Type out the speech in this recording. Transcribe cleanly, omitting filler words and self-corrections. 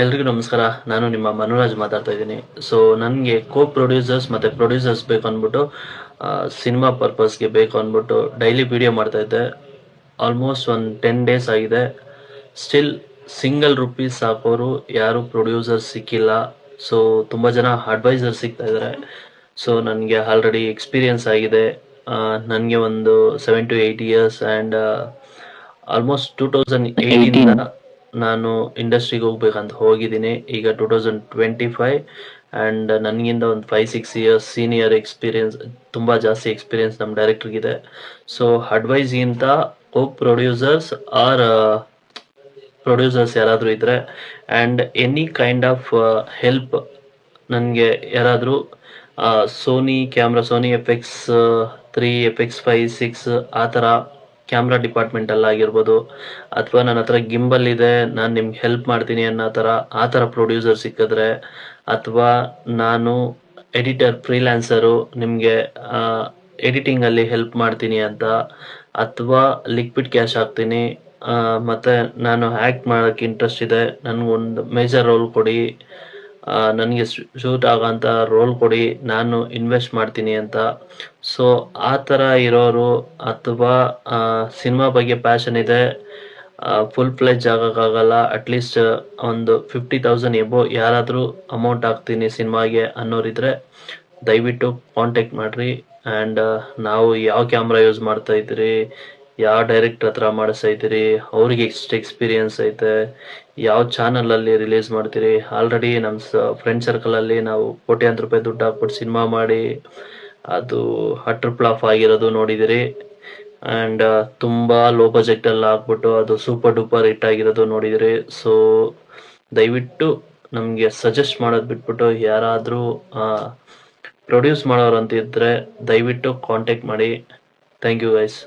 ಎಲ್ರಿಗೂ ನಮಸ್ಕಾರ. ನಾನು ನಿಮ್ಮ ಮನೋರಾಜ್ ಮಾತಾಡ್ತಾ ಇದ್ದೀನಿ. ಸೊ ನನಗೆ ಕೋ ಪ್ರೊಡ್ಯೂಸರ್ಸ್ ಮತ್ತು ಪ್ರೊಡ್ಯೂಸರ್ಸ್ ಬೇಕು ಅಂದ್ಬಿಟ್ಟು ಸಿನಿಮಾ ಪರ್ಪಸ್ಗೆ ಬೇಕು ಅಂದ್ಬಿಟ್ಟು ಡೈಲಿ ವಿಡಿಯೋ ಮಾಡ್ತಾ ಇದ್ದೆ. ಆಲ್ಮೋಸ್ಟ್ ಒಂದು 10 ಡೇಸ್ ಆಗಿದೆ. ಸ್ಟಿಲ್ ಸಿಂಗಲ್ ರುಪೀಸ್ ಹಾಕೋರು ಯಾರು ಪ್ರೊಡ್ಯೂಸರ್ಸ್ ಸಿಕ್ಕಿಲ್ಲ. ಸೊ ತುಂಬ ಜನ ಅಡ್ವೈಸರ್ ಸಿಗ್ತಾ ಇದ್ದಾರೆ. ಸೊ ನನಗೆ ಆಲ್ರೆಡಿ ಎಕ್ಸ್ಪೀರಿಯನ್ಸ್ ಆಗಿದೆ. ನನಗೆ ಒಂದು 7 to 8 ಇಯರ್ಸ್ ಆ್ಯಂಡ್ ಆಲ್ಮೋಸ್ಟ್ 2018 ನಾನು ಇಂಡಸ್ಟ್ರಿಗೆ ಹೋಗ್ಬೇಕಂತ ಹೋಗಿದ್ದೀನಿ. ಈಗ 2025 ಆ್ಯಂಡ್ ನನಗಿಂತ ಒಂದು 5-6 ಇಯರ್ಸ್ ಸೀನಿಯರ್ ಎಕ್ಸ್ಪೀರಿಯನ್ಸ್, ತುಂಬ ಜಾಸ್ತಿ ಎಕ್ಸ್ಪೀರಿಯನ್ಸ್ ನಮ್ಮ ಡೈರೆಕ್ಟ್ರಿಗಿದೆ. ಸೊ ಅಡ್ವೈಸ್ಗಿಂತ ಕೋ ಪ್ರೊಡ್ಯೂಸರ್ಸ್ ಆರ್ ಪ್ರೊಡ್ಯೂಸರ್ಸ್ ಯಾರಾದರೂ ಇದ್ದರೆ and any kind of help, ನನಗೆ ಯಾರಾದರೂ Sony camera, Sony FX3, FX5, 6 ಆ ಥರ ಕ್ಯಾಮ್ರಾ ಡಿಪಾರ್ಟ್ಮೆಂಟಲ್ಲಾಗಿರ್ಬೋದು, ಅಥವಾ ನನ್ನ ಹತ್ರ ಗಿಂಬಲ್ ಇದೆ, ನಾನು ನಿಮ್ಗೆ ಹೆಲ್ಪ್ ಮಾಡ್ತೀನಿ ಅನ್ನೋ ಆ ಥರ ಪ್ರೊಡ್ಯೂಸರ್ ಸಿಕ್ಕಿದ್ರೆ, ಅಥವಾ ನಾನು ಎಡಿಟರ್ ಫ್ರೀಲ್ಯಾನ್ಸರು ನಿಮಗೆ ಎಡಿಟಿಂಗಲ್ಲಿ ಹೆಲ್ಪ್ ಮಾಡ್ತೀನಿ ಅಂತ, ಅಥವಾ ಲಿಕ್ವಿಡ್ ಕ್ಯಾಶ್ ಹಾಕ್ತೀನಿ, ಮತ್ತು ನಾನು ಆ್ಯಕ್ಟ್ ಮಾಡೋಕ್ಕೆ ಇಂಟ್ರೆಸ್ಟ್ ಇದೆ, ನನಗೊಂದು ಮೇಜರ್ ರೋಲ್ ಕೊಡಿ, ನನಗೆ ಶೂಟ್ ಆಗೋಂಥ ರೋಲ್ ಕೊಡಿ, ನಾನು ಇನ್ವೆಸ್ಟ್ ಮಾಡ್ತೀನಿ ಅಂತ. ಸೊ ಆ ಥರ ಇರೋರು, ಅಥವಾ ಸಿನಿಮಾ ಬಗ್ಗೆ ಪ್ಯಾಷನ್ ಇದೆ, ಫುಲ್ ಫ್ಲೆಜ್ ಆಗೋಕ್ಕಾಗಲ್ಲ, ಅಟ್ಲೀಸ್ಟ್ ಒಂದು 50,000 ಎಬೋ ಯಾರಾದರೂ ಅಮೌಂಟ್ ಹಾಕ್ತೀನಿ ಸಿನಿಮಾಗೆ ಅನ್ನೋರಿದ್ರೆ ದಯವಿಟ್ಟು ಕಾಂಟ್ಯಾಕ್ಟ್ ಮಾಡಿರಿ. ಆ್ಯಂಡ್ ನಾವು ಯಾವ ಕ್ಯಾಮ್ರಾ ಯೂಸ್ ಮಾಡ್ತಾ ಇದ್ದೀರಿ, ಯಾವ ಡೈರೆಕ್ಟರ್ ಹತ್ರ ಮಾಡಿಸ್ತಾ ಇದ್ದೀರಿ, ಅವ್ರಿಗೆ ಎಷ್ಟು ಎಕ್ಸ್ಪೀರಿಯನ್ಸ್ ಐತೆ, ಯಾವ ಚಾನಲಲ್ಲಿ ರಿಲೀಸ್ ಮಾಡ್ತೀರಿ. ಆಲ್ರೆಡಿ ನಮ್ಮ ಫ್ರೆಂಡ್ ಸರ್ಕಲಲ್ಲಿ ನಾವು ಕೋಟ್ಯಾಂತರ ರೂಪಾಯಿ ದುಡ್ಡು ಹಾಕ್ಬಿಟ್ಟು ಸಿನಿಮಾ ಮಾಡಿ ಅದು ಅಟ್ರ್ ಫ್ಲಾಪ್ ಆಗಿರೋದು ನೋಡಿದಿರಿ. ಆ್ಯಂಡ್ ತುಂಬ ಲೋ ಬಜೆಕ್ಟಲ್ಲಿ ಹಾಕ್ಬಿಟ್ಟು ಅದು ಸೂಪರ್ ಡೂಪರ್ ಹಿಟ್ ಆಗಿರೋದು ನೋಡಿದಿರಿ. ಸೊ ದಯವಿಟ್ಟು ನಮಗೆ ಸಜೆಸ್ಟ್ ಮಾಡೋದು ಬಿಟ್ಬಿಟ್ಟು ಯಾರಾದರೂ ಪ್ರೊಡ್ಯೂಸ್ ಮಾಡೋರು ಅಂತ ಇದ್ದರೆ ದಯವಿಟ್ಟು ಕಾಂಟ್ಯಾಕ್ಟ್ ಮಾಡಿ. Thank you guys.